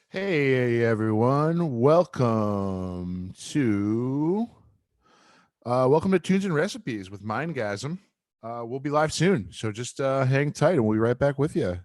Hey everyone, welcome to Tunes and Recipes with MidGazm. We'll be live soon, so just hang tight and we'll be right back with you.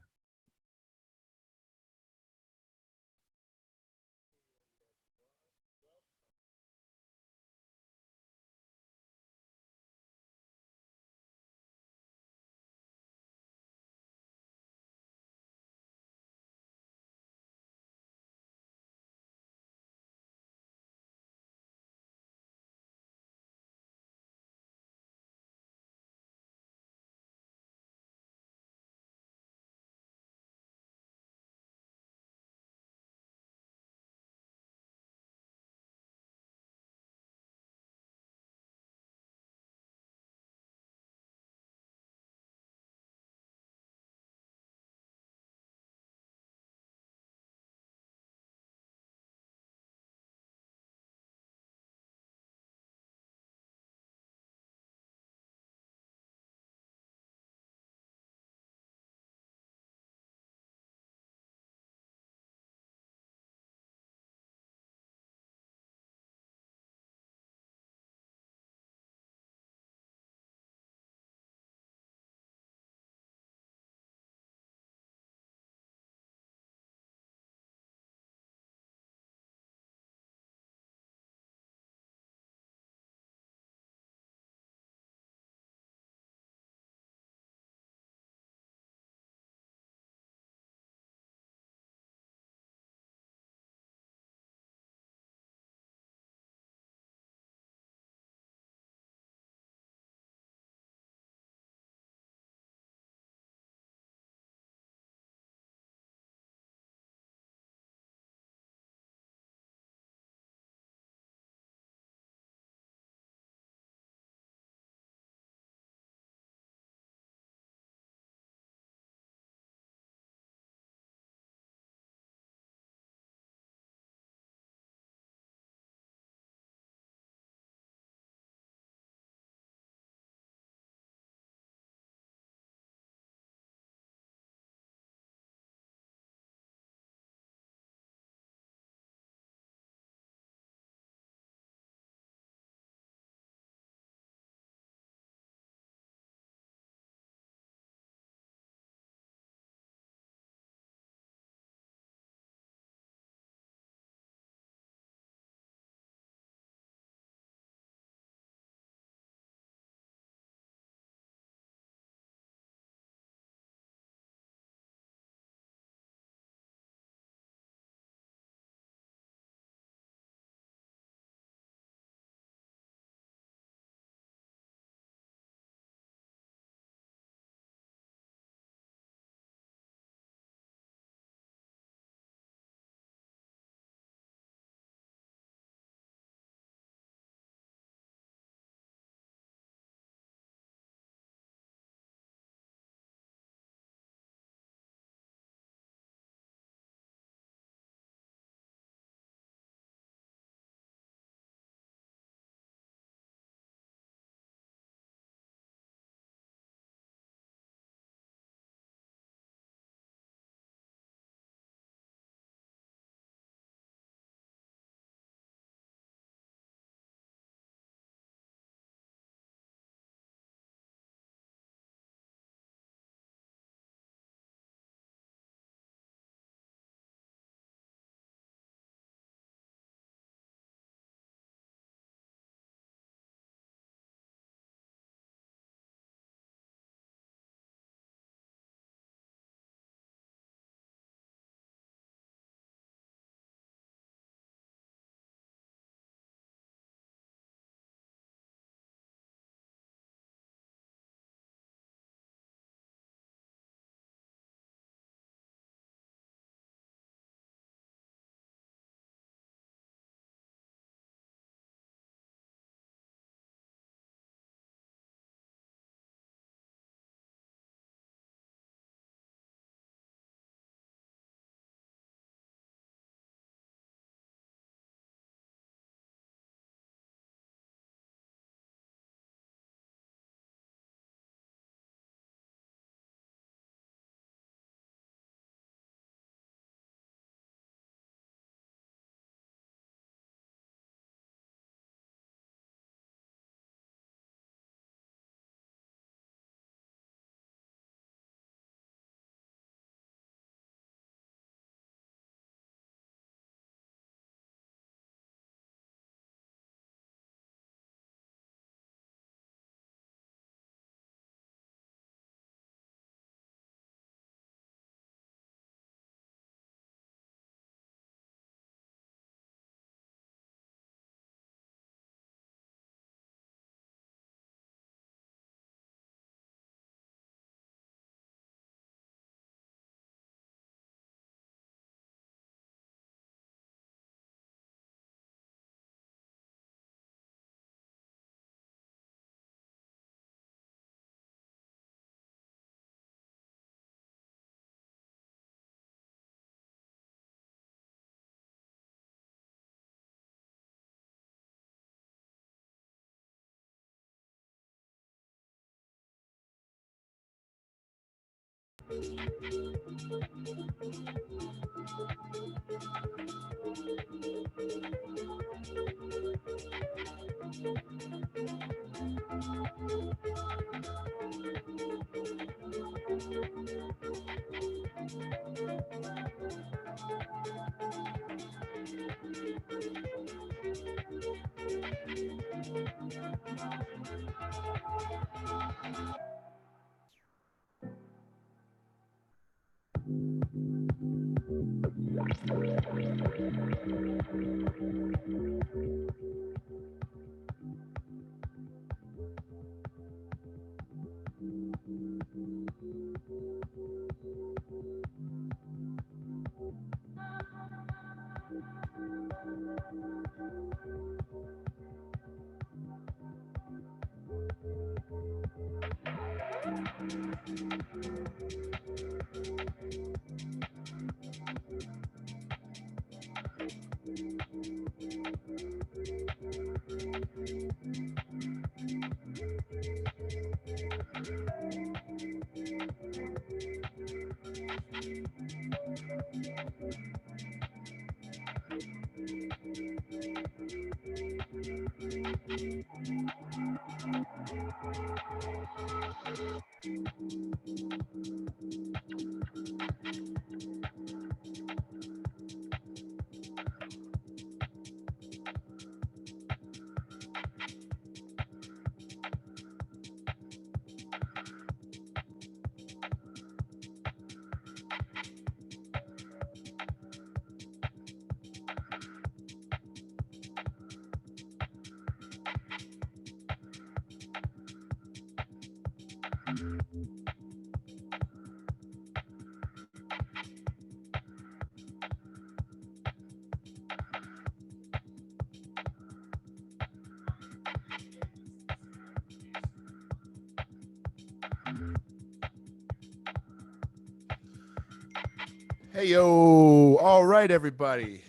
Hey, yo. All right, everybody.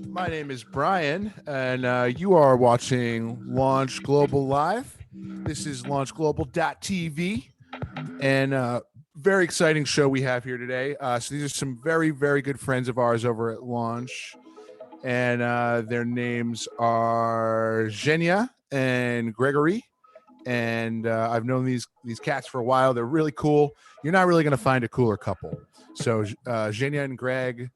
My name is Brian, and you are watching Launch Global Live. This is launchglobal.tv, and very exciting show we have here today. So these are some very, very good friends of ours over at Launch, and their names are Zhenya and Gregory. And I've known these cats for a while. They're really cool. You're not really going to find a cooler couple. So Zhenya and Greg,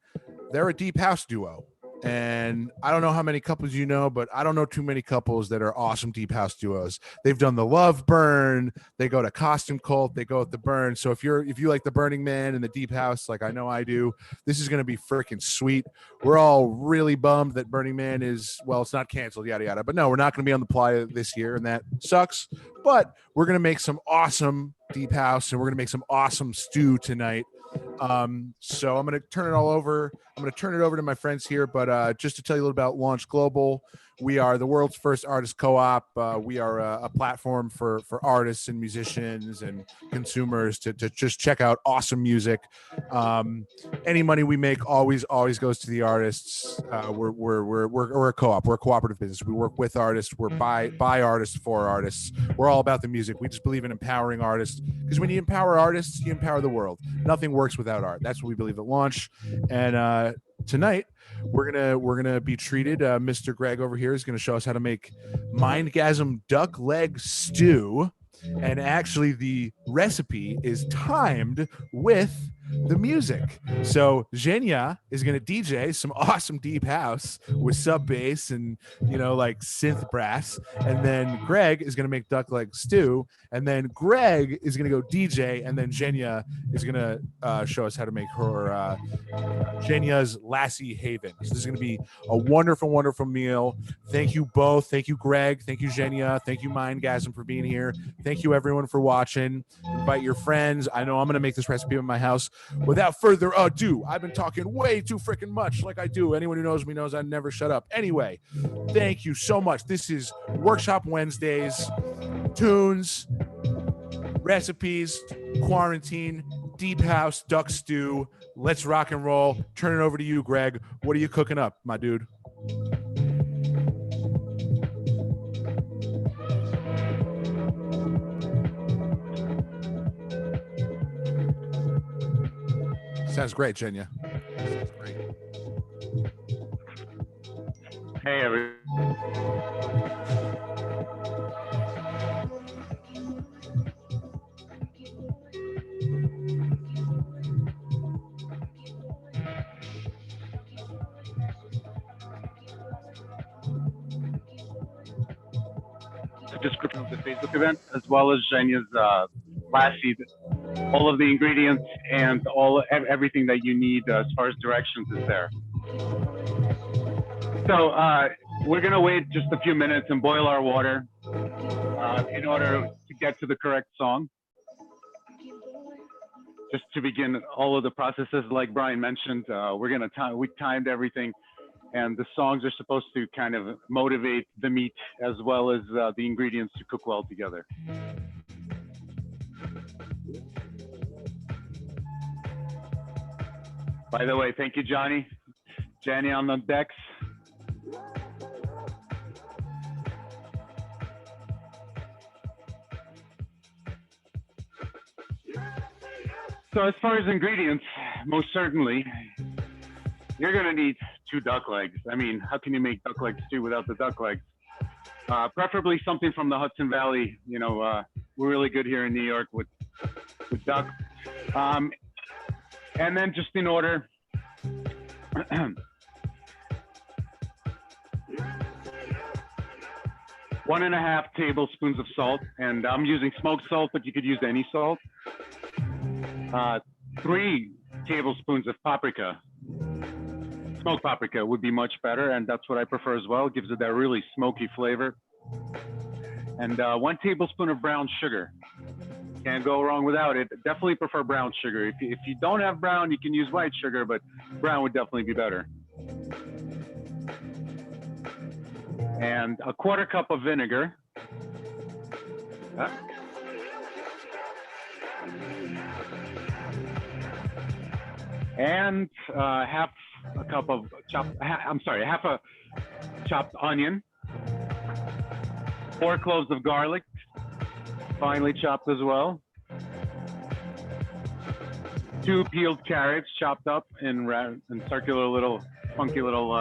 they're a deep house duo. And I don't know how many couples you know, but I don't know too many couples that are awesome deep house duos. They've done the Love Burn. They go to Costume Cult. They go with the Burn. So if you like the Burning Man and the Deep House, like I know I do, this is going to be freaking sweet. We're all really bummed that Burning Man is, well, it's not canceled, yada yada. But no, we're not going to be on the playa this year, and that sucks. But we're going to make some awesome deep house, and we're going to make some awesome stew tonight. So I'm going to turn it all over. I'm going to turn it over to my friends here, but just to tell you a little about Launch Global, we are the world's first artist co-op. We are a platform for artists and musicians and consumers to just check out awesome music. Any money we make always goes to the artists. We're a co-op. We're a cooperative business. We work with artists. We're by artists for artists. We're all about the music. We just believe in empowering artists, because when you empower artists, you empower the world. Nothing works without art. That's what we believe at Launch. And tonight we're gonna be treated. Mr. Greg over here is gonna show us how to make MidGazm duck leg stew, and actually the recipe is timed with the music. So Zhenya is going to DJ some awesome deep house with sub bass and, like synth brass. And then Greg is going to make duck leg stew. And then Greg is going to go DJ. And then Zhenya is going to show us how to make her Zhenya's Lassie Haven. So this is going to be a wonderful, wonderful meal. Thank you both. Thank you, Greg. Thank you, Zhenya. Thank you, MidGazm, for being here. Thank you, everyone, for watching. Invite your friends. I know I'm going to make this recipe in my house. Without further ado, I've been talking way too freaking much, like I do. Anyone who knows me knows I never shut up. Anyway, thank you so much. This is Workshop Wednesdays, tunes, recipes, quarantine, deep house, duck stew. Let's rock and roll. Turn it over to you, Greg. What are you cooking up, my dude? Sounds great, Jenya. Sounds great. Hey, everyone. Description of the Facebook event, as well as Jenya's last seed, all of the ingredients and everything that you need as far as directions is there. So we're gonna wait just a few minutes and boil our water in order to get to the correct song. Just to begin all of the processes, like Brian mentioned, we timed everything. And the songs are supposed to kind of motivate the meat as well as the ingredients to cook well together. By the way, thank you, Johnny. Jenny on the decks. So as far as ingredients, most certainly, you're gonna need 2 duck legs. I mean, how can you make duck leg stew without the duck legs? Preferably something from the Hudson Valley. You know, we're really good here in New York with duck. And then just in order, 1.5 tablespoons of salt, and I'm using smoked salt, but you could use any salt. 3 tablespoons of paprika. Smoked paprika would be much better, and that's what I prefer as well. It gives it that really smoky flavor. And 1 tablespoon of brown sugar. Can't go wrong without it. Definitely prefer brown sugar. If you don't have brown, you can use white sugar, but brown would definitely be better. And 1/4 cup of vinegar. And half a chopped onion, 4 cloves of garlic, finely chopped as well, 2 peeled carrots chopped up in circular little, funky little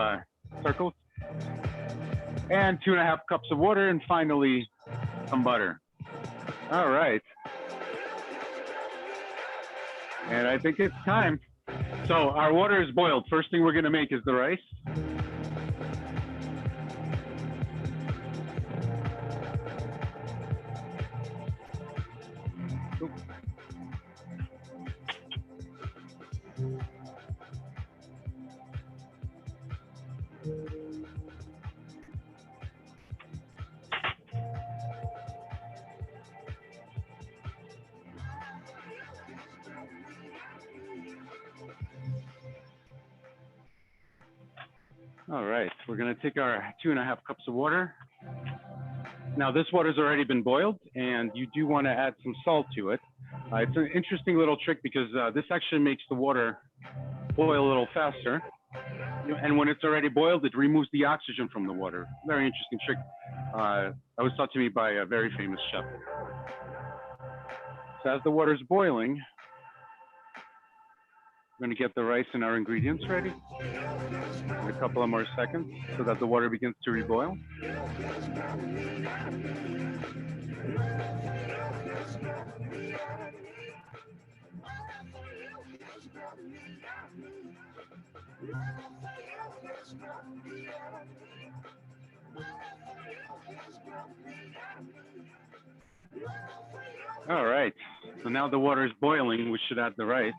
circles, and 2.5 cups of water, and finally some butter. All right. And I think it's time. So our water is boiled. First thing we're gonna make is the rice. All right, we're gonna take our 2.5 cups of water. Now this water's already been boiled, and you do wanna add some salt to it. It's an interesting little trick because this actually makes the water boil a little faster. And when it's already boiled, it removes the oxygen from the water. Very interesting trick. That was taught to me by a very famous chef. So as the water's boiling, we're gonna get the rice and our ingredients ready. In a couple of more seconds so that the water begins to reboil. All right, so now the water is boiling, we should add the rice.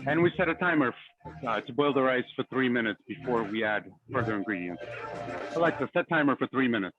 And we set a timer to boil the rice for 3 minutes before we add further ingredients. Alexa, set timer for 3 minutes.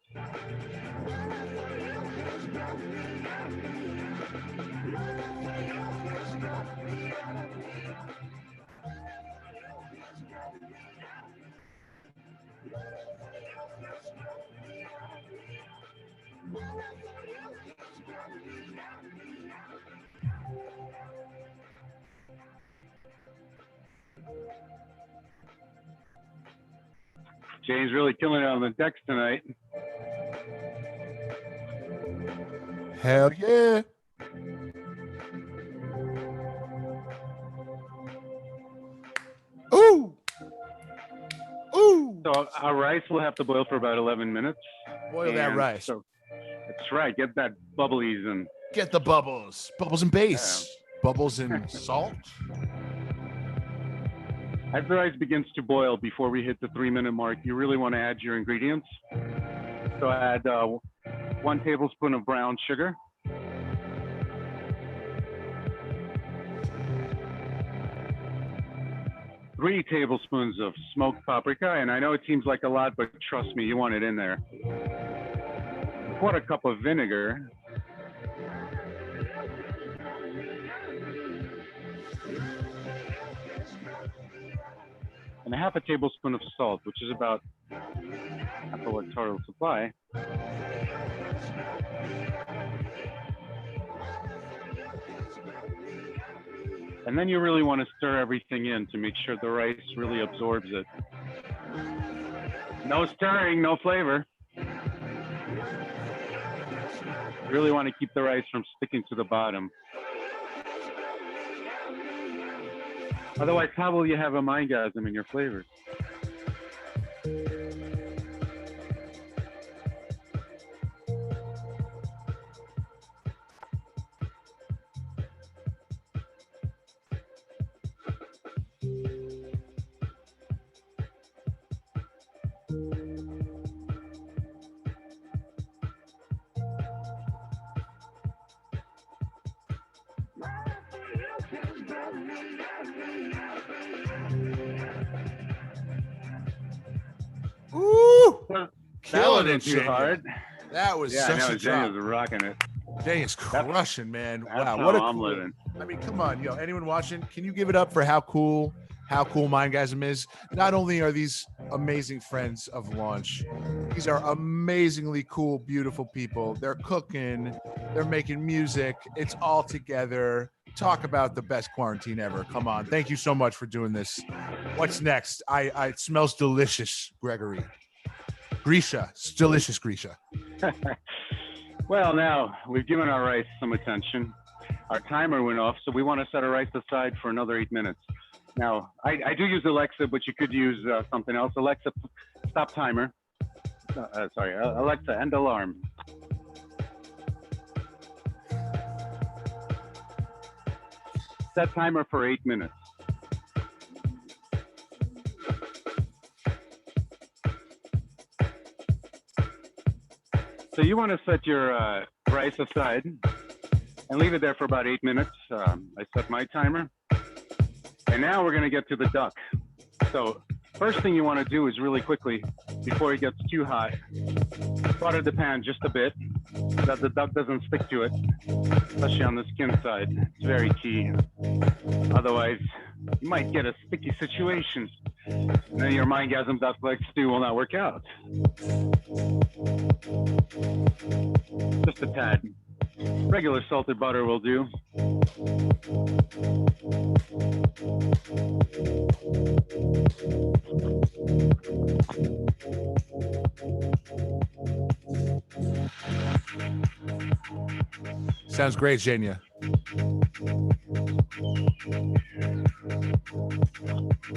Jane's really killing it on the decks tonight. Hell yeah. Ooh. Ooh. So our rice will have to boil for about 11 minutes. Boil that rice. So that's right. Get that bubblies and get the bubbles. Bubbles and bass. Bubbles and salt. As the rice begins to boil before we hit the 3-minute mark, you really want to add your ingredients. So add 1 tablespoon of brown sugar. Three tablespoons of smoked paprika, and I know it seems like a lot, but trust me, you want it in there. 1/4 cup of vinegar. And 1/2 tablespoon of salt, which is about half of what total supply. And then you really want to stir everything in to make sure the rice really absorbs it. No stirring, no flavor. You really want to keep the rice from sticking to the bottom. Otherwise, how will you have a MidGazm in your flavors? Ooh! Killing it too hard. That was such a drop. Was rocking it. Jay is crushing, man. Wow, what a I'm cool, living. I mean, come on, yo, anyone watching, can you give it up for how cool MidGazm is? Not only are these amazing friends of Launch, these are amazingly cool, beautiful people. They're cooking, they're making music. It's all together. Talk about the best quarantine ever. Come on. Thank you so much for doing this. What's next? It smells delicious, Gregory. Grisha. It's delicious, Grisha. Well, now we've given our rice some attention. Our timer went off, so we want to set our rice aside for another 8 minutes. Now, I do use Alexa, but you could use something else. Alexa, stop timer. Alexa, end alarm. Set timer for 8 minutes. So you want to set your rice aside and leave it there for about 8 minutes. I set my timer. And now we're going to get to the duck. So first thing you want to do is really quickly, before it gets too hot, butter the pan just a bit so that the duck doesn't stick to it, especially on the skin side. It's very key. Otherwise, you might get a sticky situation. And then your MidGazm duck leg stew will not work out. Just a tad. Regular salted butter will do. Sounds great, Zhenya.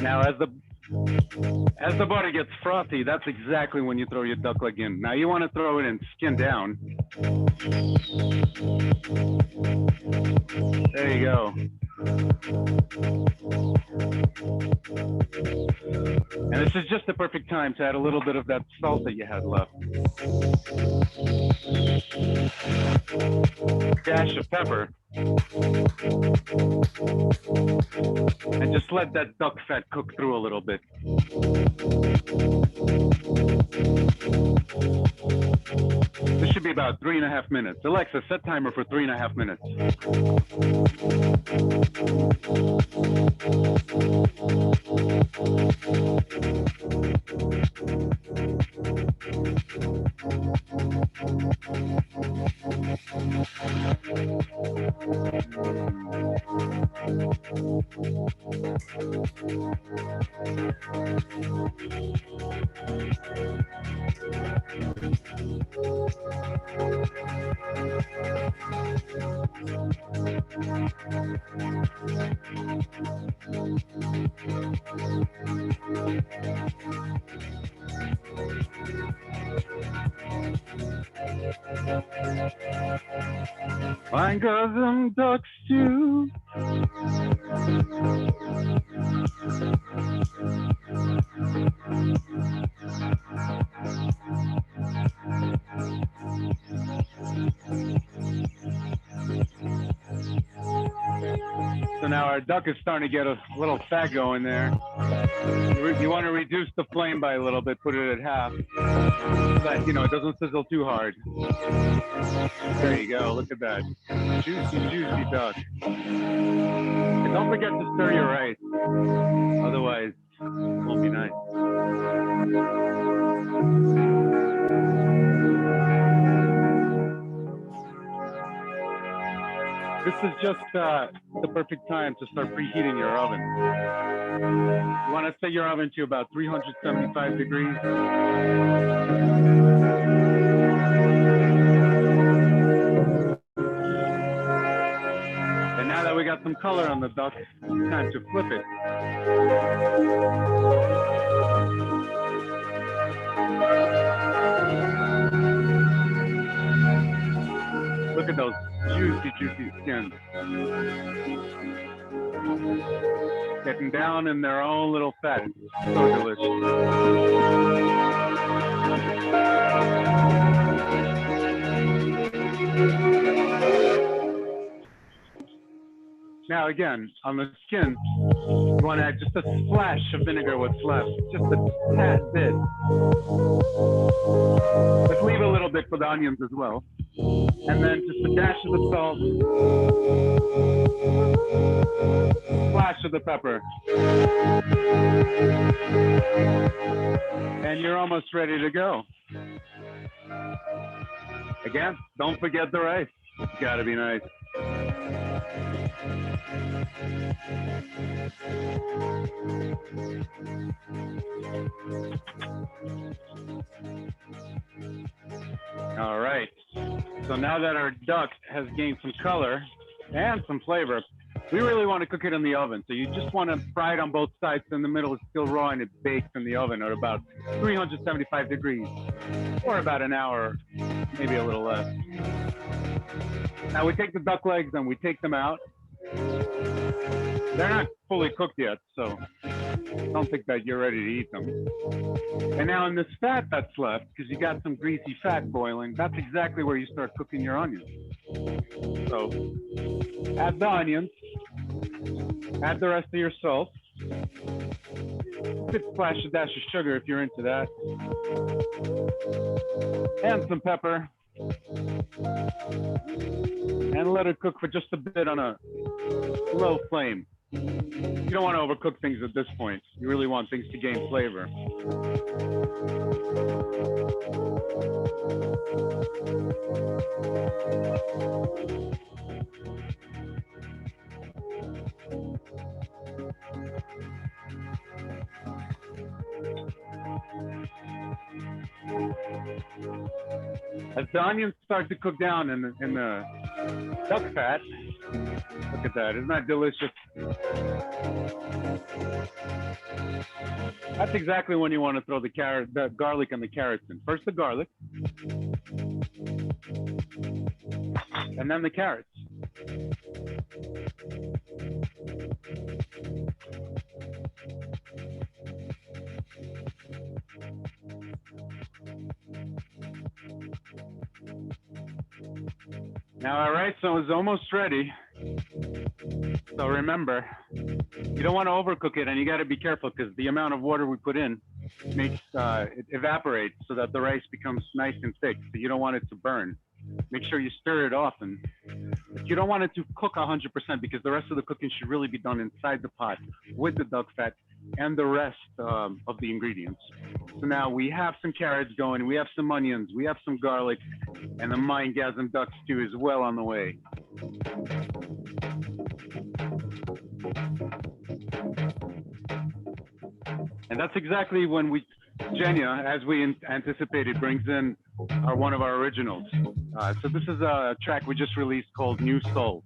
Now, as the butter gets frothy, that's exactly when you throw your duck leg in. Now, you want to throw it in skin down. There you go. And this is just the perfect time to add a little bit of that salt that you had left. Dash of pepper. And just let that duck fat cook through a little bit. This should be about 3.5 minutes. Alexa, set timer for 3.5 minutes. MidGazm ducks too. So now our duck is starting to get a little fat going there. You want to reduce the flame by a little bit, put it at half, but you know it doesn't sizzle too hard. There you go. Look at that, juicy, juicy duck. And don't forget to stir your rice, otherwise it won't be nice. This is just the perfect time to start preheating your oven. You want to set your oven to about 375 degrees. And now that we got some color on the duck, it's time to flip it. Look at those juicy, juicy skins. Getting down in their own little fat. So delicious. Now again, on the skin, you want to add just a splash of vinegar what's left, just a tad bit. Let's leave a little bit for the onions as well. And then just a dash of the salt, splash of the pepper. And you're almost ready to go. Again, don't forget the rice. It's gotta be nice. All right, so now that our duck has gained some color and some flavor, we really want to cook it in the oven. So you just want to fry it on both sides so in the middle it's still raw and it bakes in the oven at about 375 degrees for about an hour, maybe a little less. Now we take the duck legs and we take them out. They're not fully cooked yet, so don't think that you're ready to eat them. And now in this fat that's left, because you got some greasy fat boiling, that's exactly where you start cooking your onions. So add the onions, add the rest of your salt, a splash a dash of sugar if you're into that, and some pepper, and let it cook for just a bit on a low flame. You don't want to overcook things at this point. You really want things to gain flavor. As the onions start to cook down in the duck fat, look at that, isn't that delicious? That's exactly when you want to throw the garlic and the carrots in. First the garlic, and then the carrots. Now our rice is almost ready. So remember, you don't want to overcook it, and you got to be careful because the amount of water we put in makes it evaporate so that the rice becomes nice and thick. So you don't want it to burn. Make sure you stir it often. But you don't want it to cook 100% because the rest of the cooking should really be done inside the pot with the duck fat and the rest of the ingredients. So now we have some carrots going, we have some onions, we have some garlic, and the MidGazm duck stew is well on the way. And that's exactly when Jenya, as we anticipated, brings in are one of our originals. So this is a track we just released called New Soul.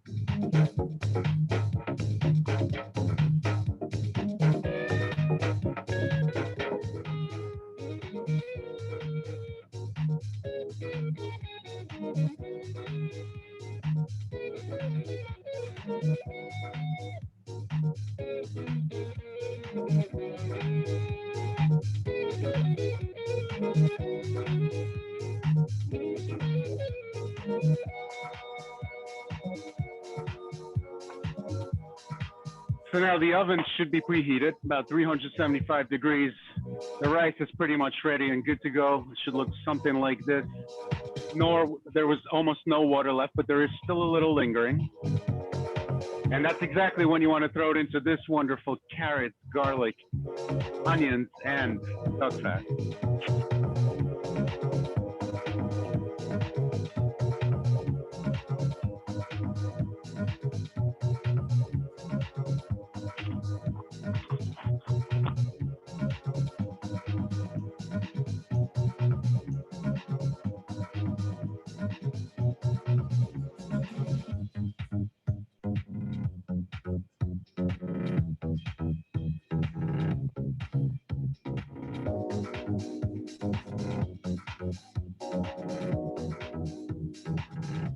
So now the oven should be preheated, about 375 degrees. The rice is pretty much ready and good to go. It should look something like this. There was almost no water left, but there is still a little lingering. And that's exactly when you want to throw it into this wonderful carrots, garlic, onions, and duck fat.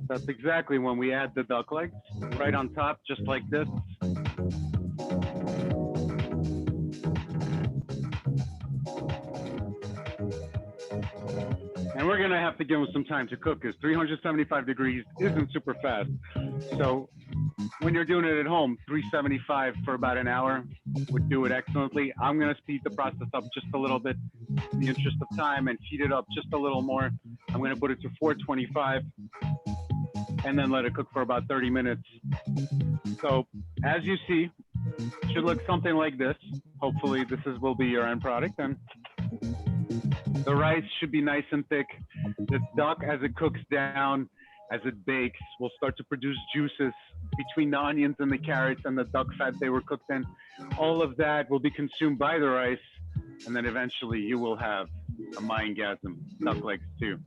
That's exactly when we add the duck legs, right on top, just like this. And we're gonna have to give them some time to cook because 375 degrees isn't super fast. So when you're doing it at home, 375 for about an hour would do it excellently. I'm gonna speed the process up just a little bit in the interest of time and heat it up just a little more. I'm gonna put it to 425 and then let it cook for about 30 minutes. So as you see, it should look something like this. Hopefully will be your end product. And the rice should be nice and thick. The duck, as it cooks down, as it bakes, will start to produce juices between the onions and the carrots and the duck fat they were cooked in. All of that will be consumed by the rice. And then eventually you will have a MidGazm duck leg stew.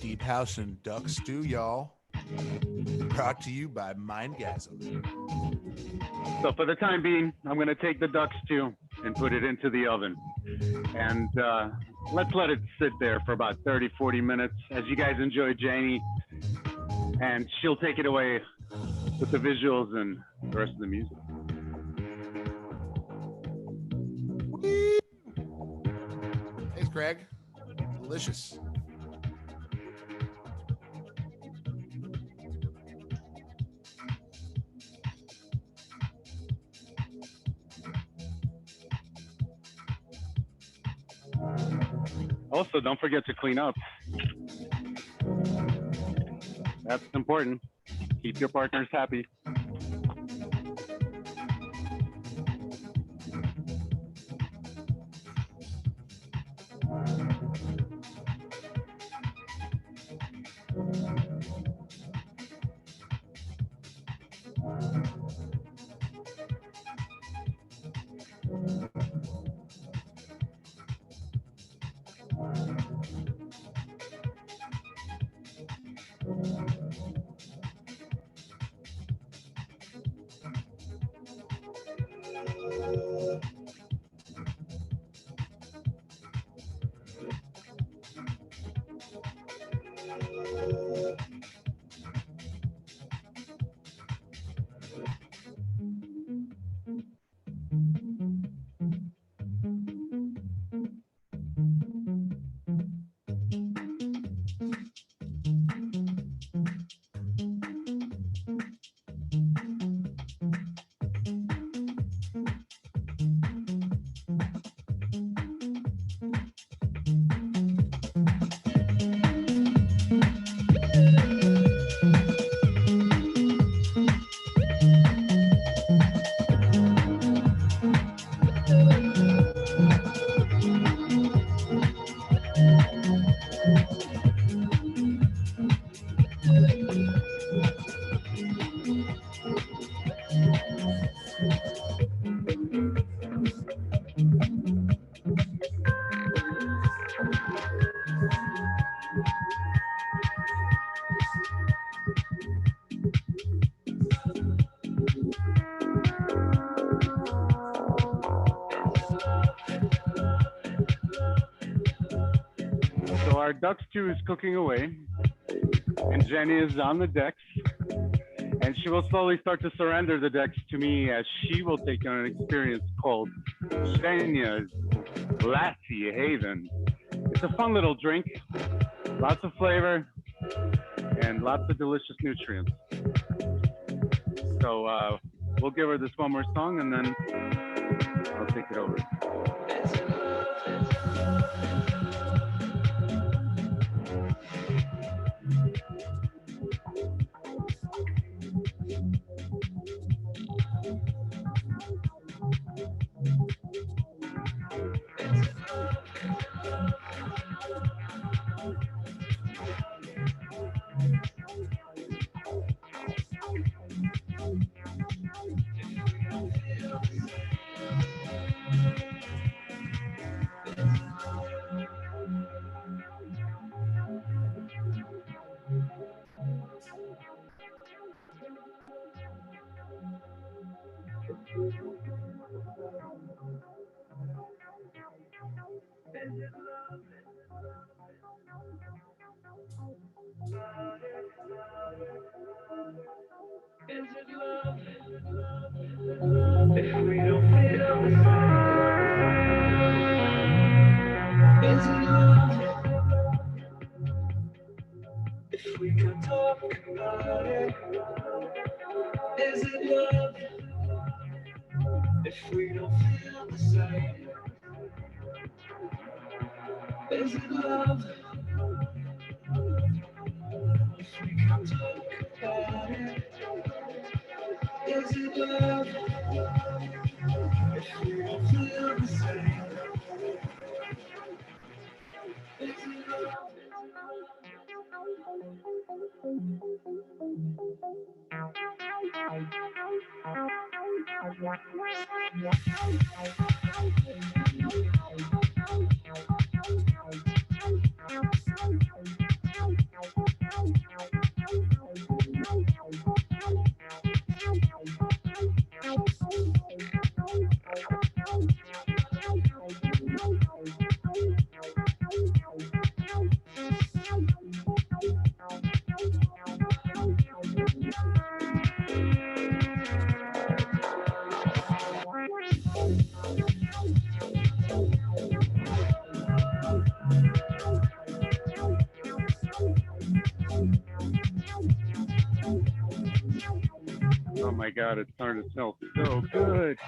Deep House and Duck Stew, y'all. Brought to you by MidGazm. So for the time being, I'm going to take the duck stew and put it into the oven. And let's let it sit there for about 30, 40 minutes as you guys enjoy Janie. And she'll take it away with the visuals and the rest of the music. Thanks, Craig. Delicious. Also, don't forget to clean up. That's important. Keep your partners happy. our duck stew is cooking away, and Jenny is on the decks, and she will slowly start to surrender the decks to me as she will take on an experience called Jenya's Lassie Haven. It's a fun little drink, lots of flavor, and lots of delicious nutrients. So we'll give her this one more song, and then I'll take it over. Is it love? If we don't feel the same, is it love? If we can talk about it, is it love? If we don't feel the same, is it love? If we can talk about it, is it love? If we don't feel the same, is it love? Oh my God, it's starting to smell so good.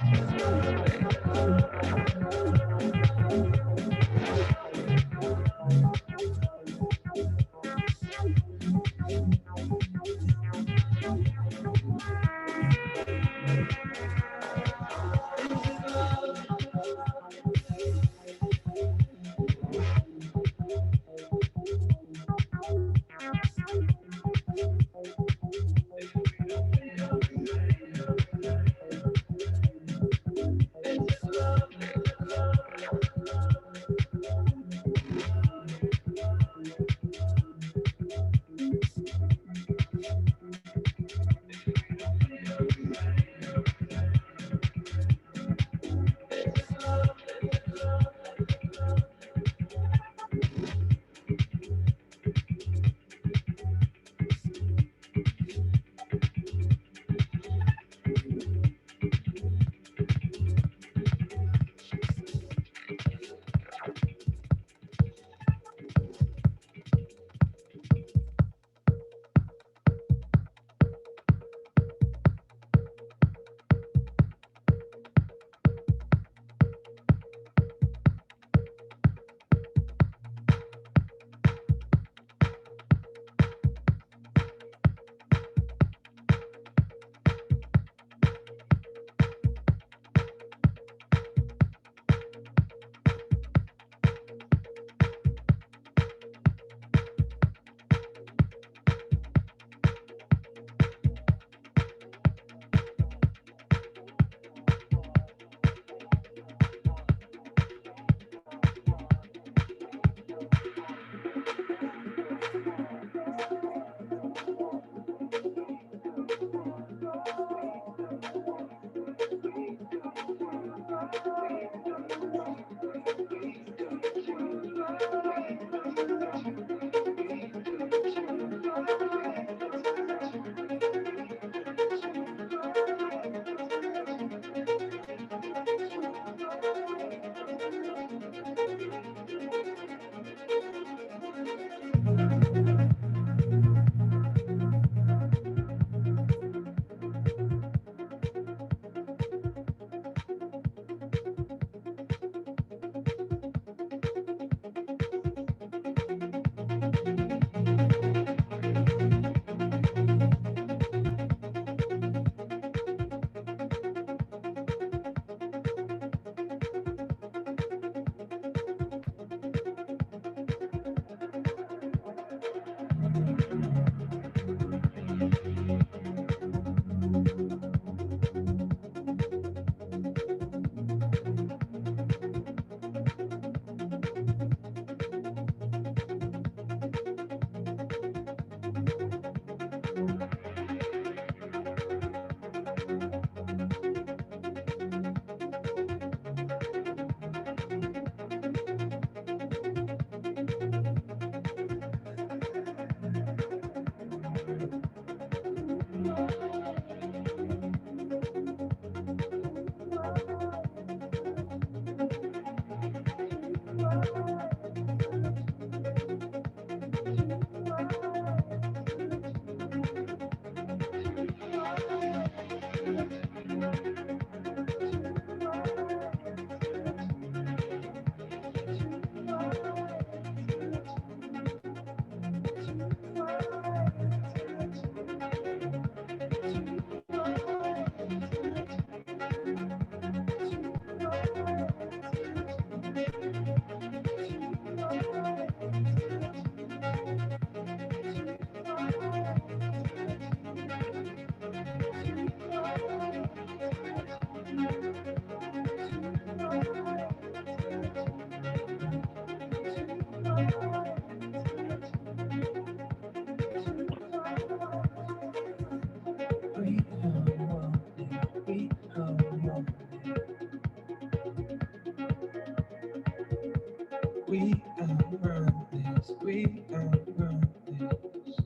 We don't run this. We don't run this.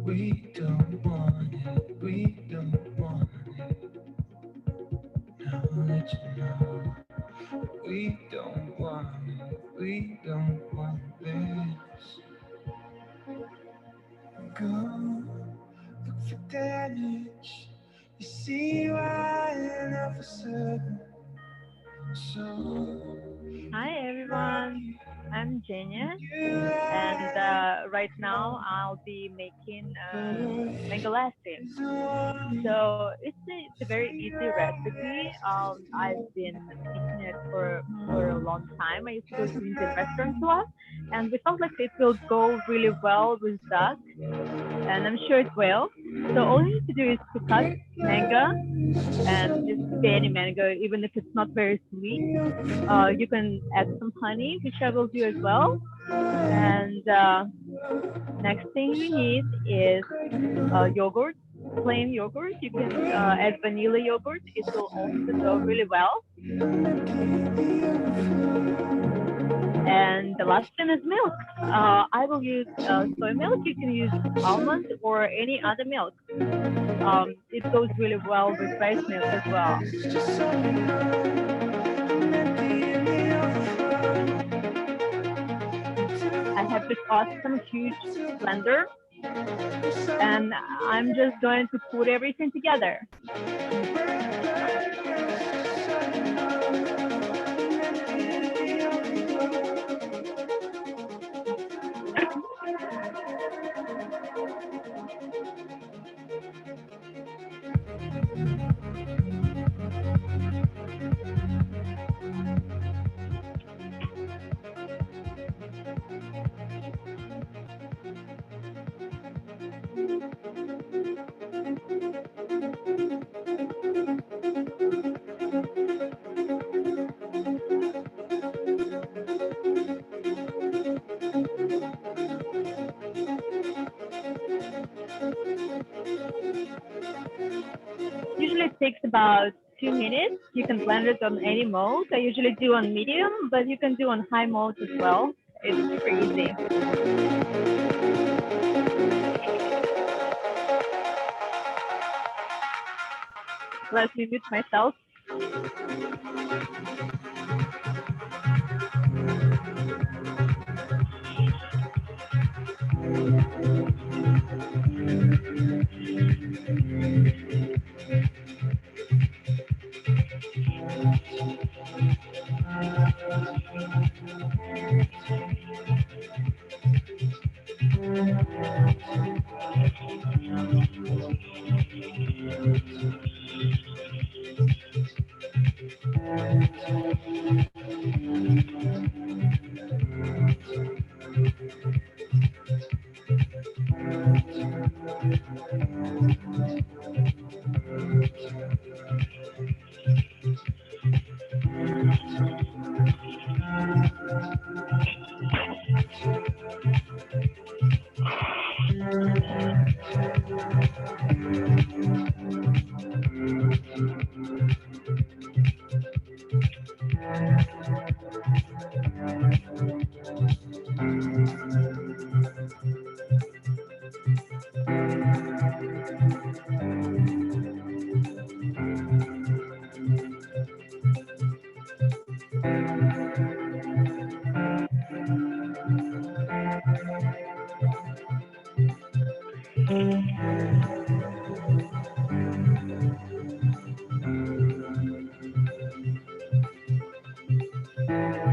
We don't want it. We don't want it. Now I'll let you know. We don't want it. We don't want this. Go look for damage. You see why and all of a sudden. So Hi everyone, I'm Jenya, and right now I'll be making MidGazm. So it's a very easy recipe. I've been making it for a long time. I used to go to Indian restaurants a lot, and we felt like it will go really well with duck, and I'm sure it will. So all you need to do is to cut mango, and it could be any mango, even if it's not very sweet. You can add some honey, which I will do as well. And next thing you need is yogurt, plain yogurt. You can add vanilla yogurt. It will also go really well. And the last thing is milk. I will use soy milk. You can use almond or any other milk. It goes really well with rice milk as well. I have this awesome huge blender, and I'm just going to put everything together. Usually it takes about 2 minutes. You can blend it on any mode. I usually do on medium, but you can do on high mode as well. It's super easy. Let me mute myself.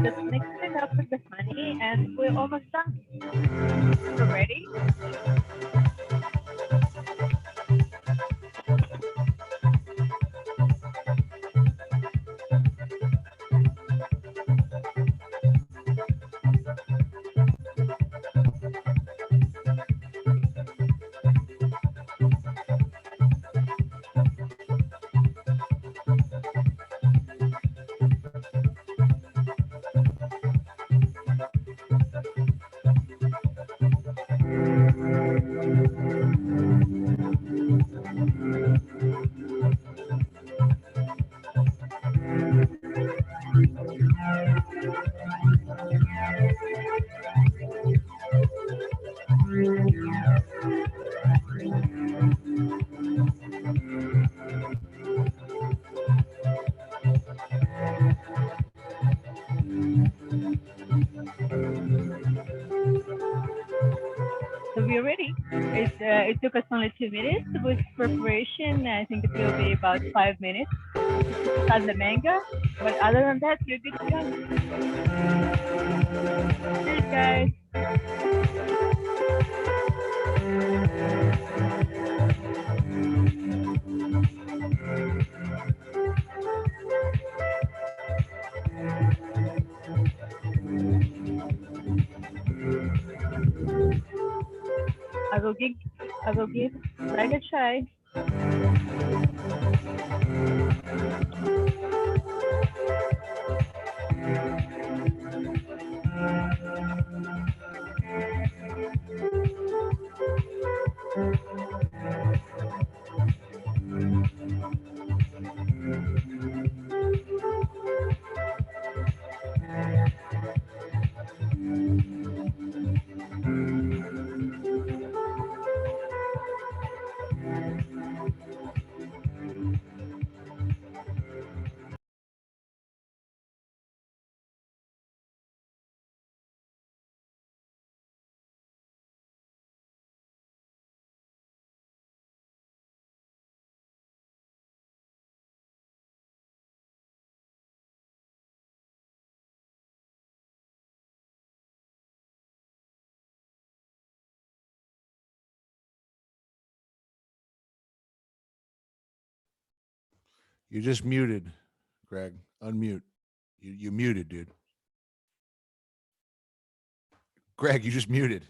Just mix it up with the honey, and we're almost done. So ready? took us only 2 minutes. With preparation, I think it will be about 5 minutes to cut the mango. But other than that, you're good to go. Cheers, guys. I will give I will give Greg a try. You're just muted, Greg. Unmute. You muted, dude. Greg, you just muted.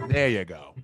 There you go.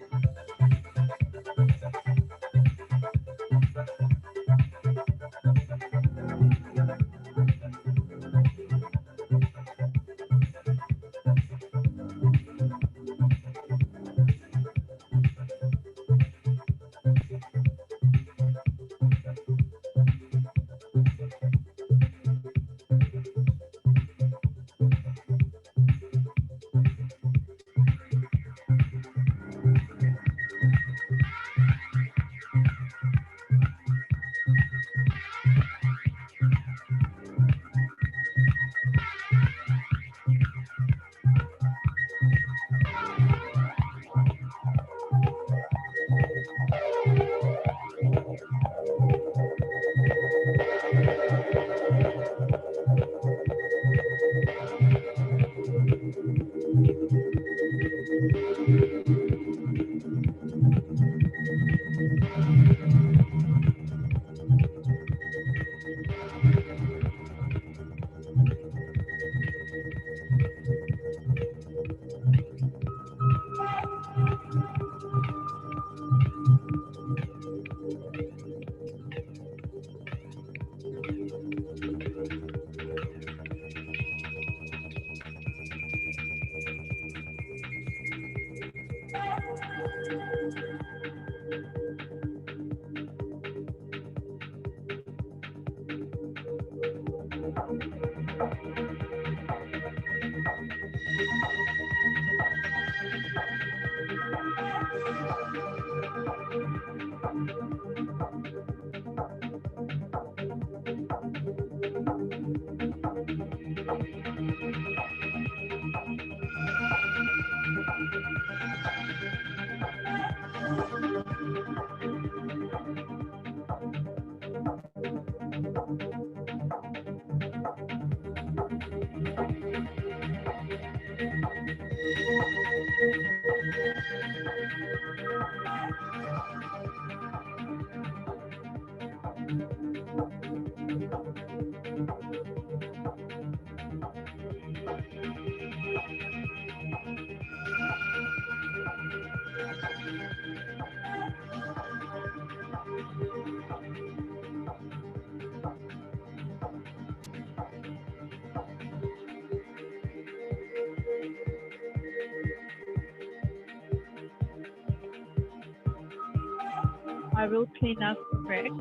I will clean up Greg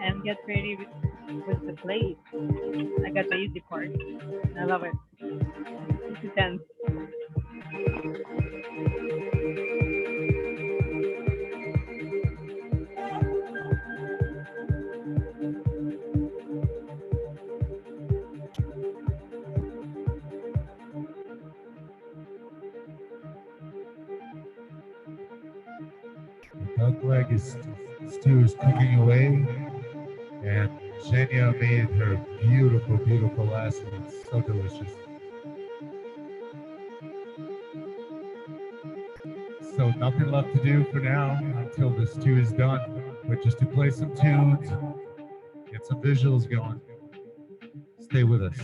and get ready with the plate. I got the easy part. I love it. It's intense. leg is stew is cooking away, and Zhenya made her beautiful, beautiful lassi. It's so delicious. So nothing left to do for now until the stew is done, but just to play some tunes, get some visuals going. Stay with us.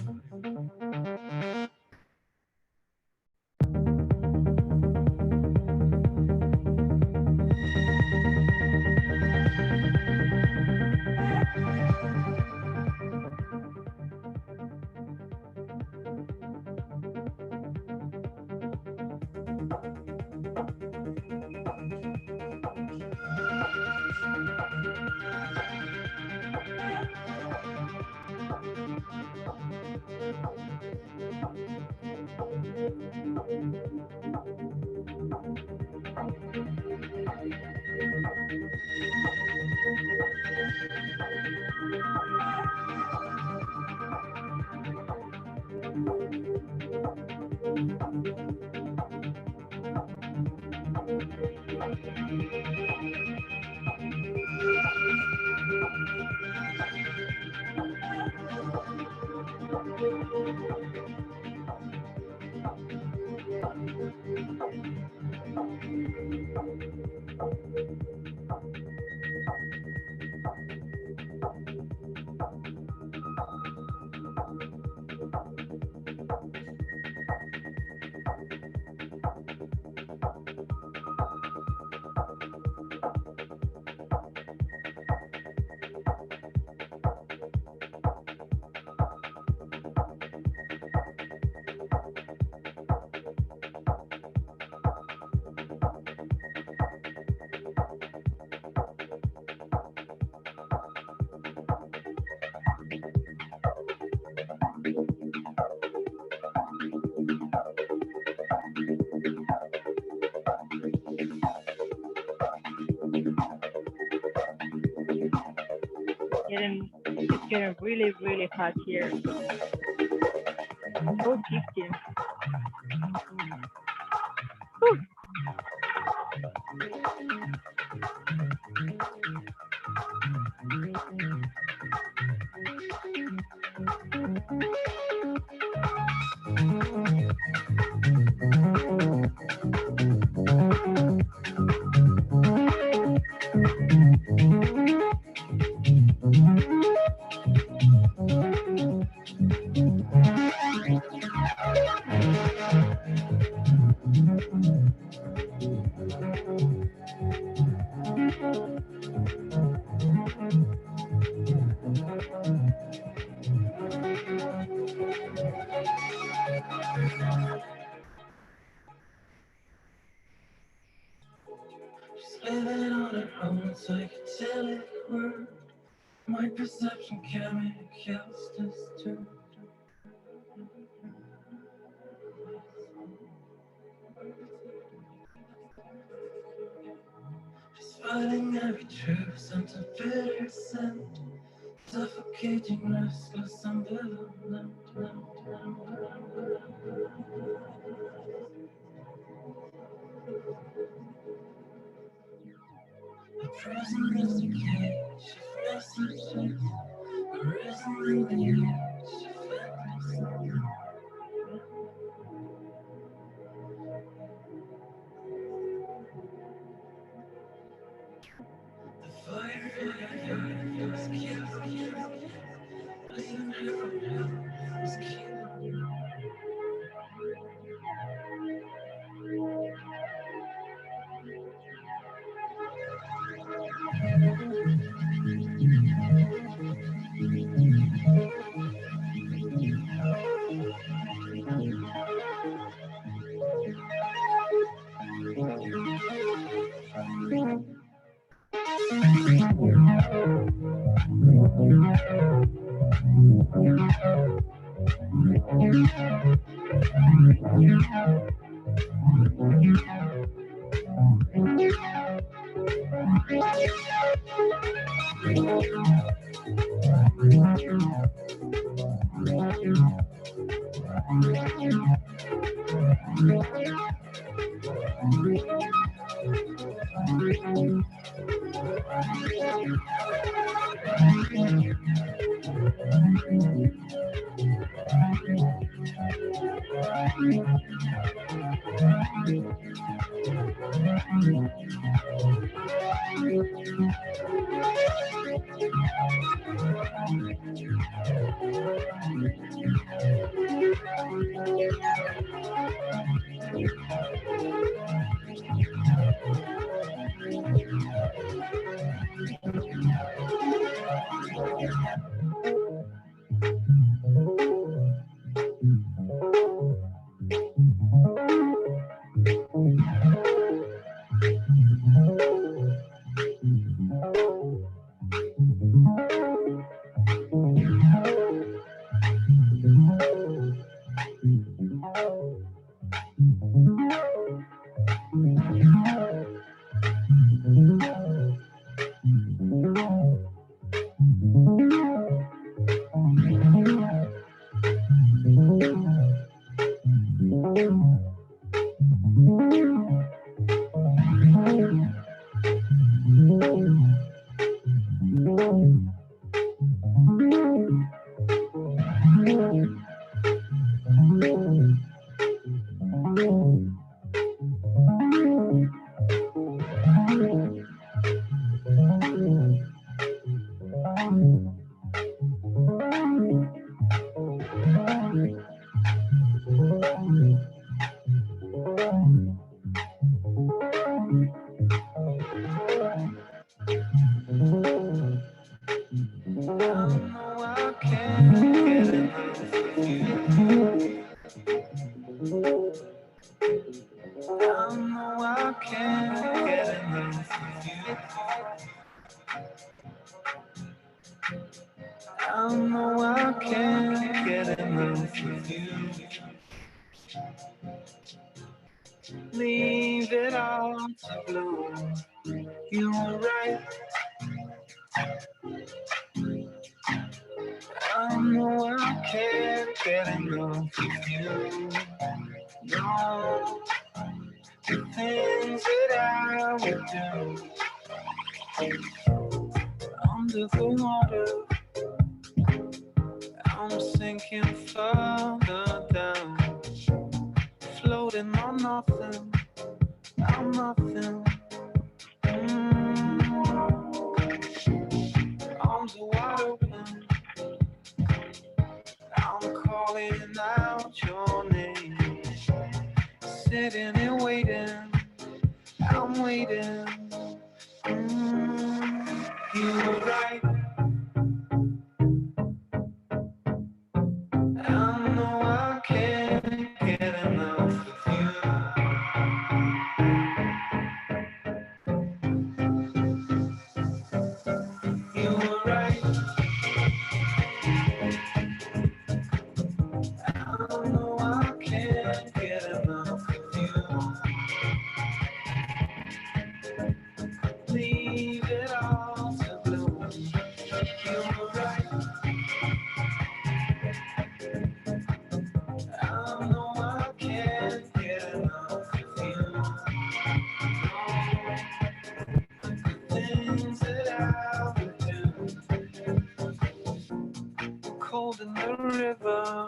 It's getting really, really hot here. So tasty. Whew. Living on her own psychedelic world. My perception chemicals disturb. Just fighting every truth, sent a bitter scent. Suffocating, restless, ambivalent. A prison is a cage of messages. A risen in the age of fantasy. The fire was killing. Leaving her from hell was killing. Leave it all to bloom. You were right. I know I can't get enough of you. No, the things that I would do under the water. I'm sinking further down, floating on nothing. I'm nothing. Arms are wide open. I'm calling out your name, sitting and waiting. I'm waiting. You were right. I know I can't get enough of you. You were right. I know I can't get enough of you. Leave it all to bloom. You were right. I know I can't get enough of you. Things that I would do. Cold in the river,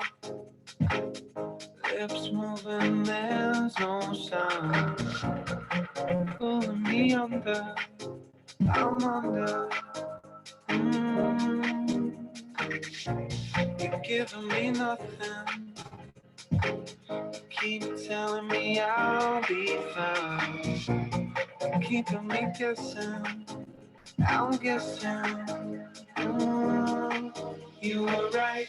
lips moving, there's no sound. Pulling me under, I'm under. You're giving me nothing. Keep telling me I'll be fine. Keeping me guessing, I'm guessing. You were right.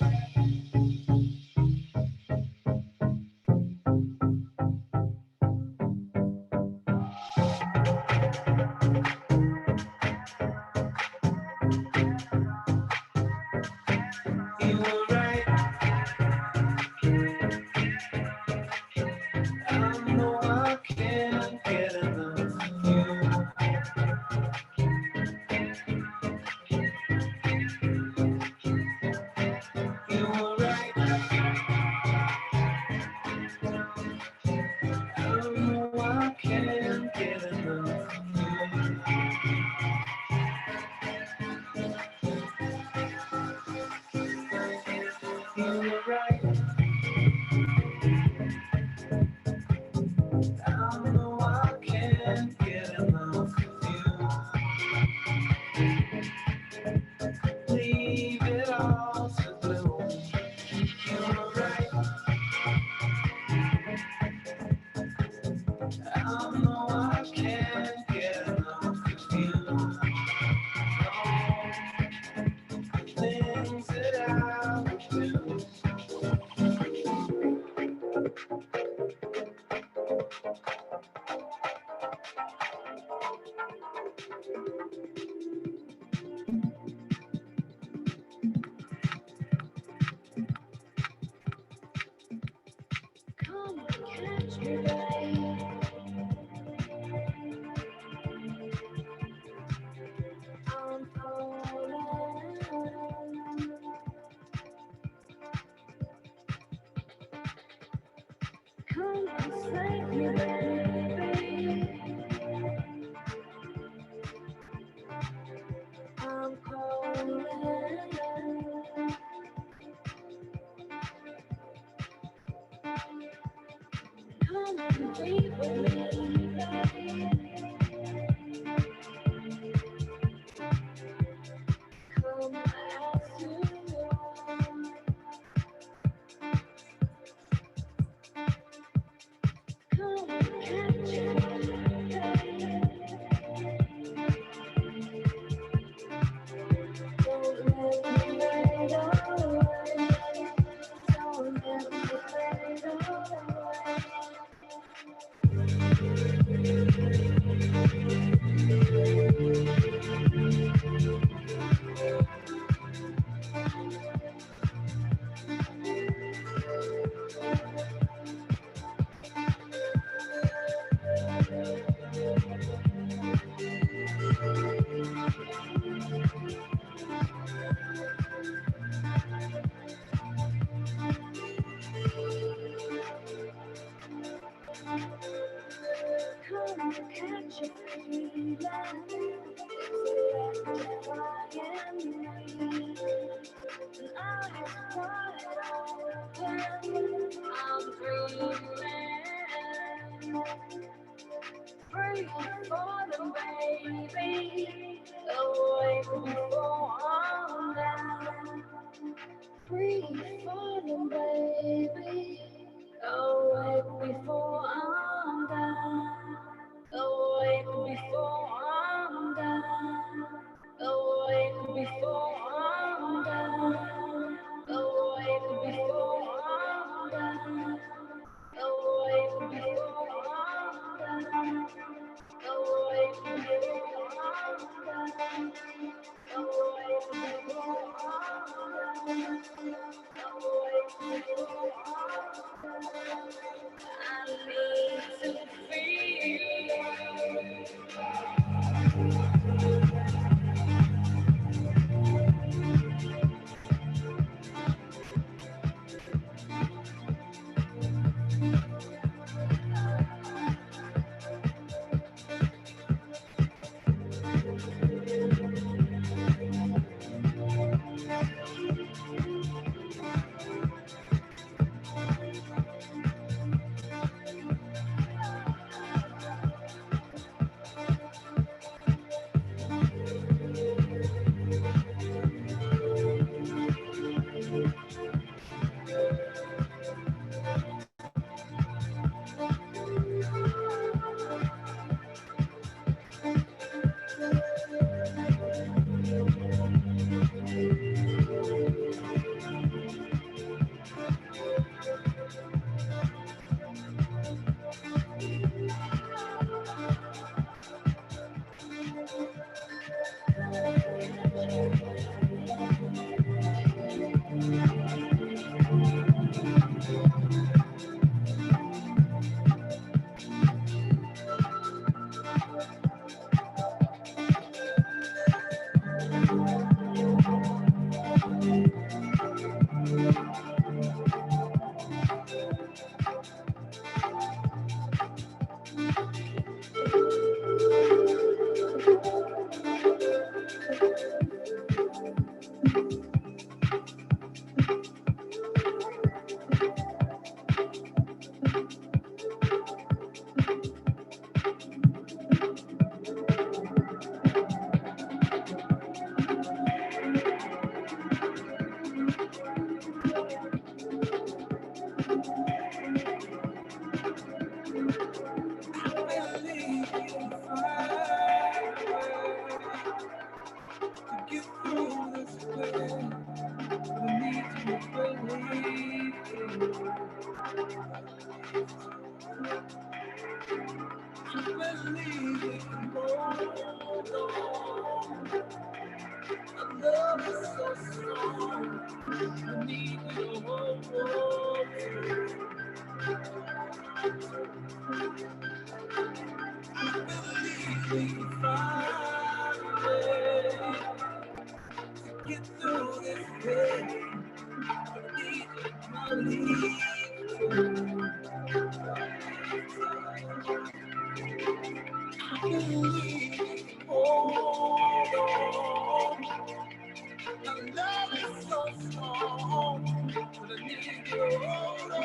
You were right. I know I can't get enough of you. You Come catch me, babe. I'm falling. Come and save me, baby. I'm calling. Come and be with me, baby. Come as you are. Come and catch me, baby. Don't let me fade away. Don't let me fade away. Come and catch a feeling. It's electrifying me. And eyes wide open. I'm dreaming. Free falling, baby. Away before I'm down. Free falling, baby. Awake before I'm down. Awake before I'm down. Awake before I'm down. Awake before I'm down. Awake before I'm down. Awake before I'm down. Awake before I'm down. Awake before I'm down. I need to feel. Get through this pain. I believe. Hold on. Our love is so strong, but I need you to hold on.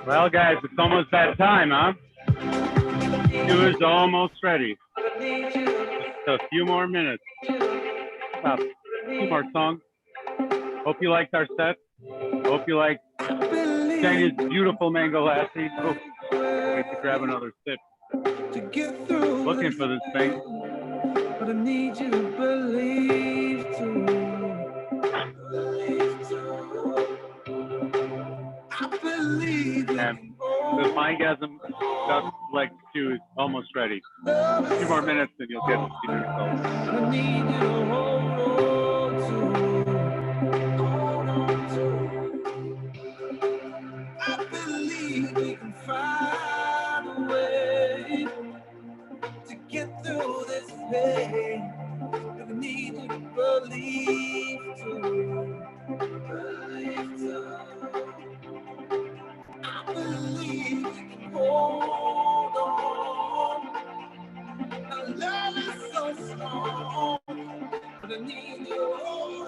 Well, guys, it's almost that time, huh? Stew is almost ready. Just a few more minutes. About 2 more songs. Hope you liked our set. Hope you liked Tanya's beautiful mango lassi. Oh, wait to grab another sip. Looking for this thing. But I need you to believe too. I believe And the MidGazm Dust Leg Stew is almost ready. A few more minutes and you'll get to see yourself. I need you to hold on to. Hold on to. I believe we can find a way to get through this pain. But I need you to believe too. Believe too. I believe we can hold on. Our love is so strong, but I need you to hold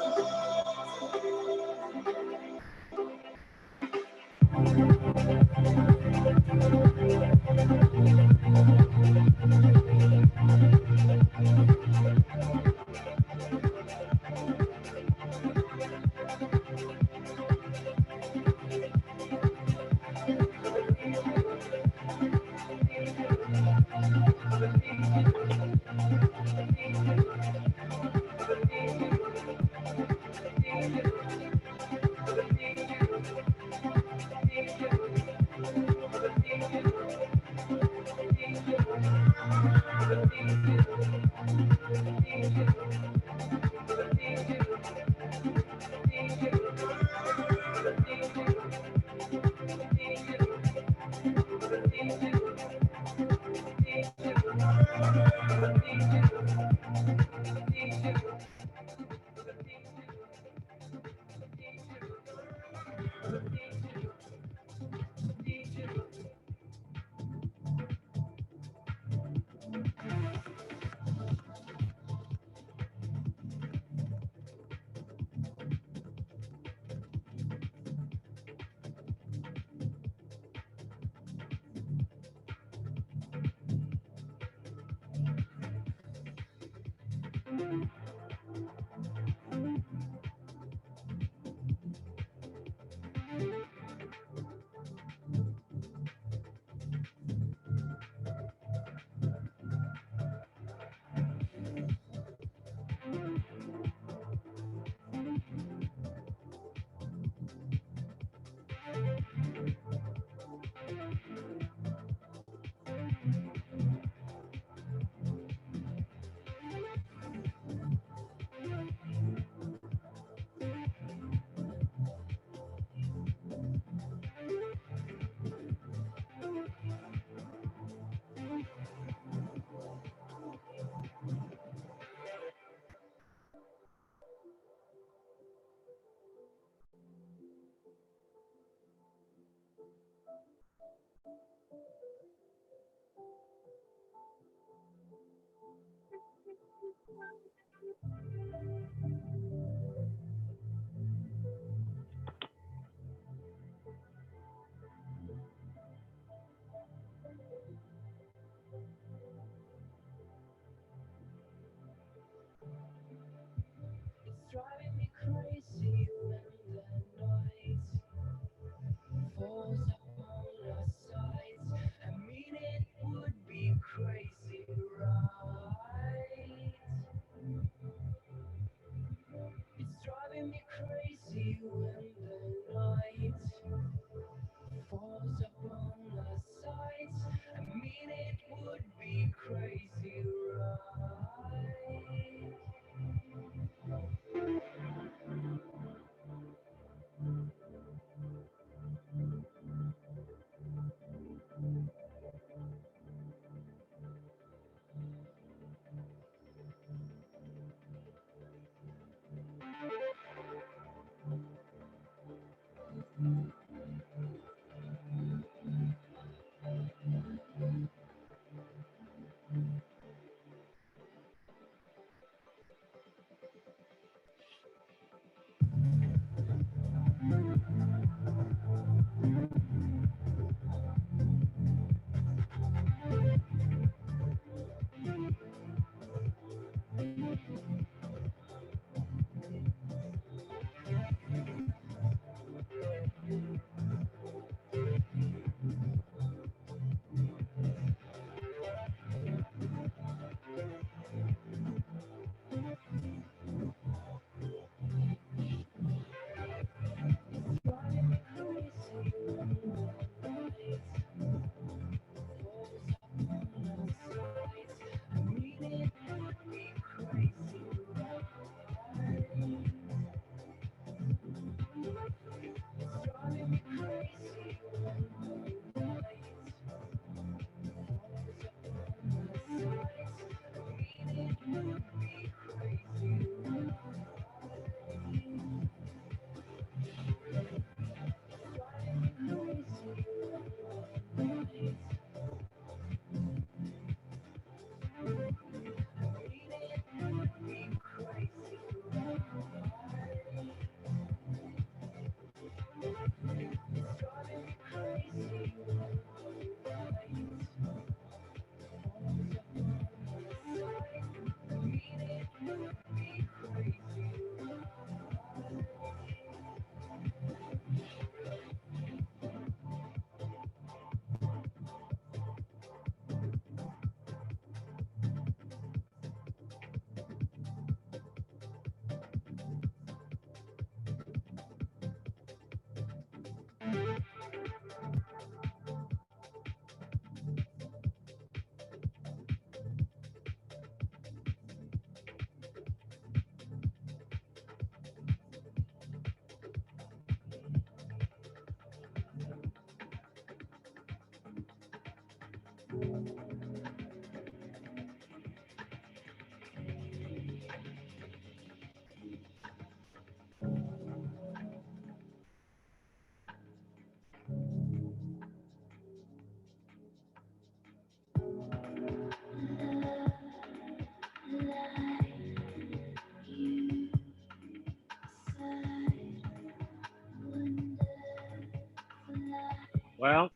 Well,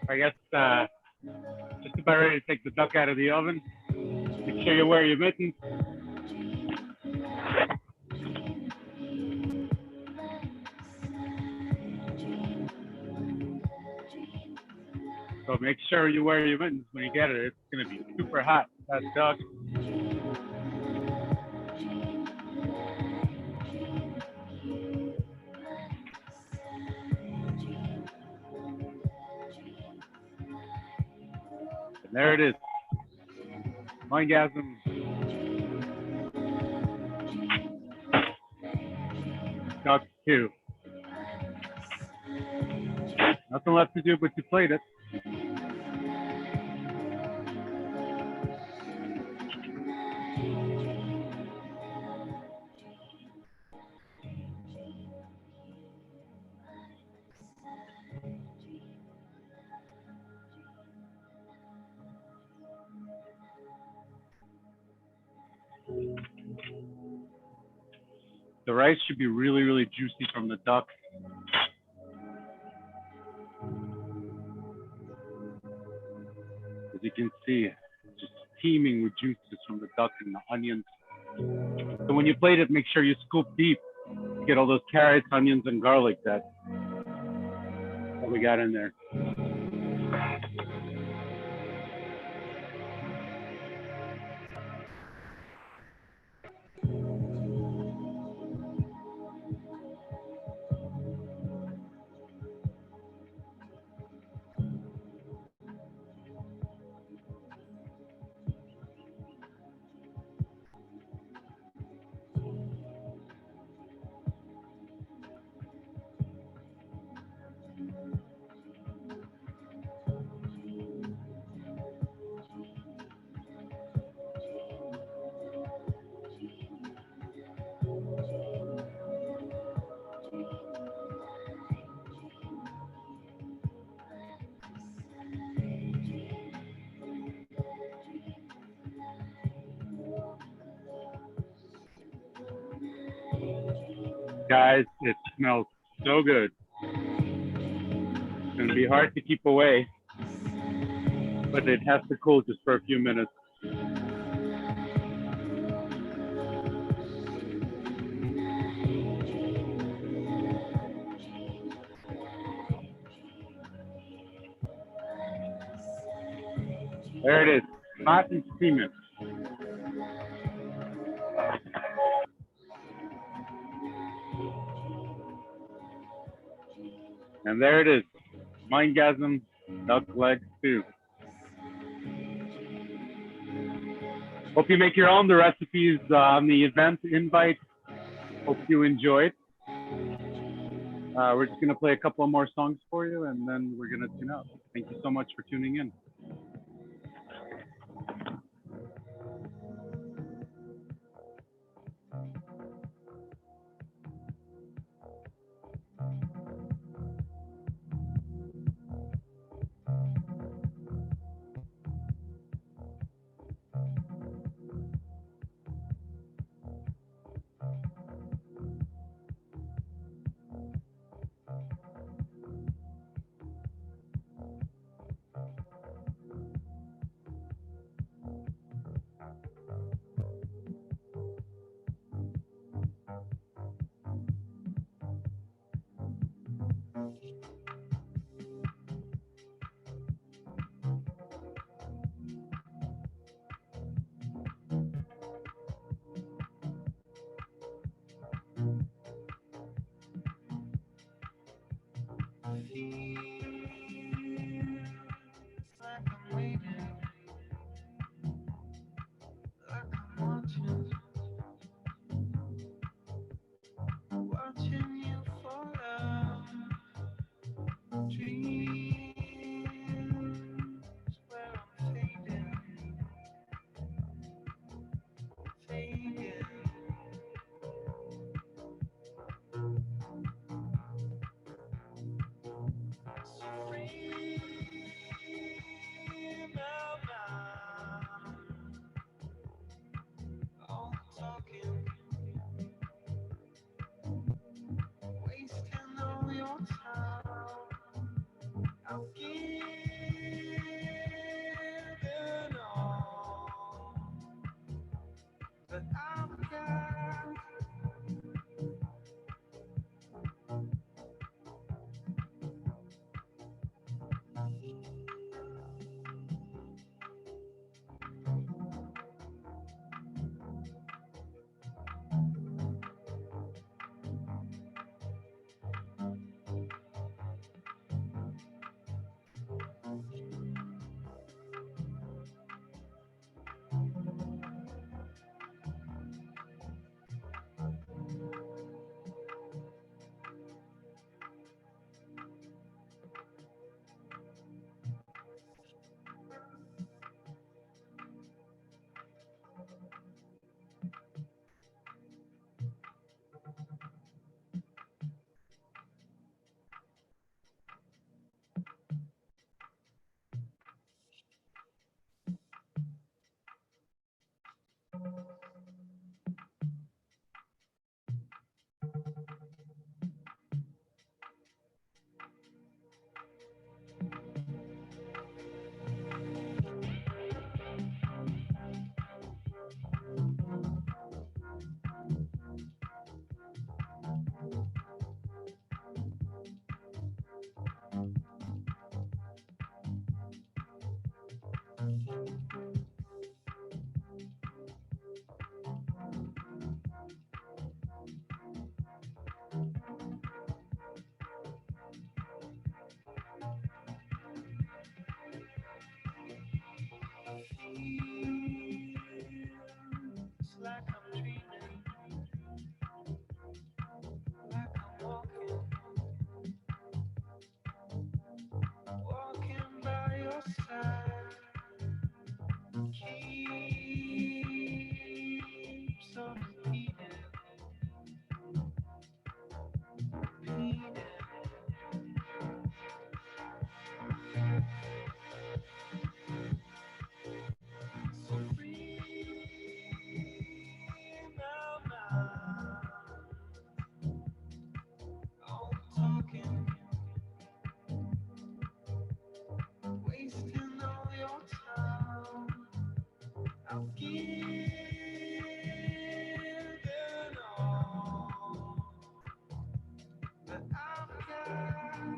I guess just about ready to take the duck out of the oven. Make sure you wear your mittens. So make sure you wear your mittens when you get it. It's going to be super hot, that duck. And there it is. MidGazm. Duck 2. Nothing left to do but to plate it. The rice should be really, really juicy from the duck. As you can see, just teeming with juices from the duck and the onions. So when you plate it, make sure you scoop deep. Get all those carrots, onions, and garlic that we got in there. Guys, it smells so good. It's going to be hard to keep away, but it has to cool just for a few minutes. There it is, hot and steaming. And there it is, MidGazm duck leg stew. Hope you make your own. The recipes on the event invite. Hope you enjoyed. We're just going to play a couple more songs for you, and then we're going to tune out. Thank you so much for tuning in. Watching you fall out, dream. your town. I've given all that I've got. Feels like I'm dreaming, like I'm walking by your side. Keeps on repeating, repeating. So free my mind. All talking, wasting all your time. I've given all that I've got.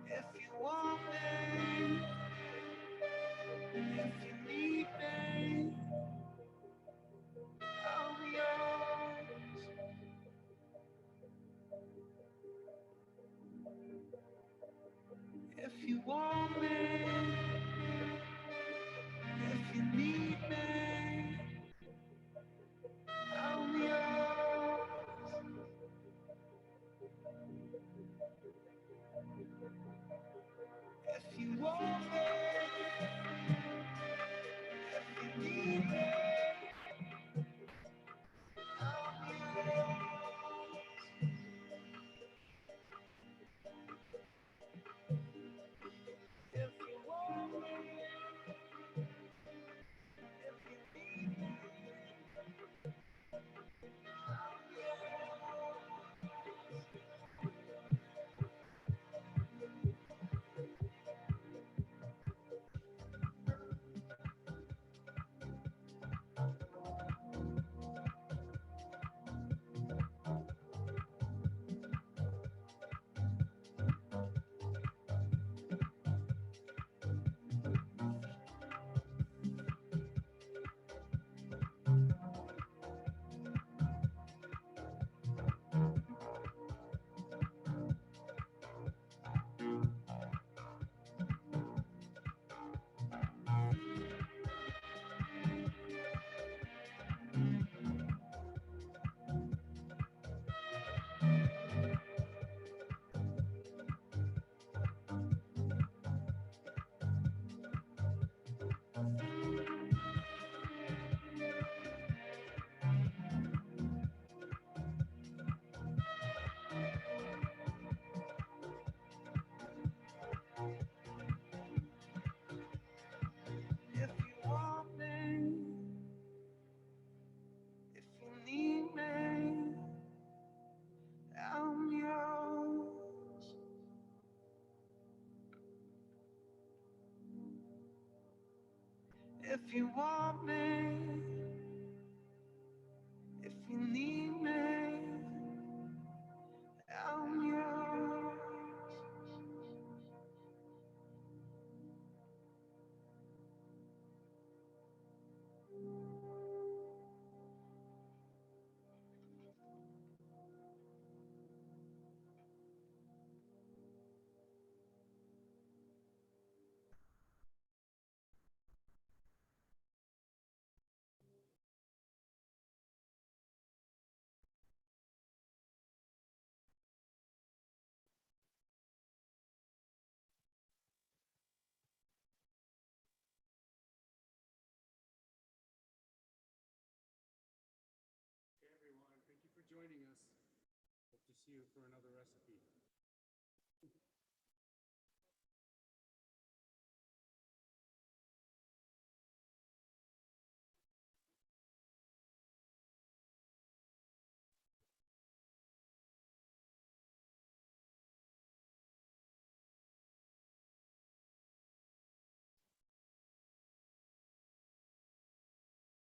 If you want me, if you need me, I'll be yours. If you want me, if you need me, I'll be yours. If you want me, if you need me, I'll be yours. If you want me, if you need me, I'll be yours. If you want me, if you need me, I'm yours. Hey everyone, thank you for joining us. Hope to see you for another recipe.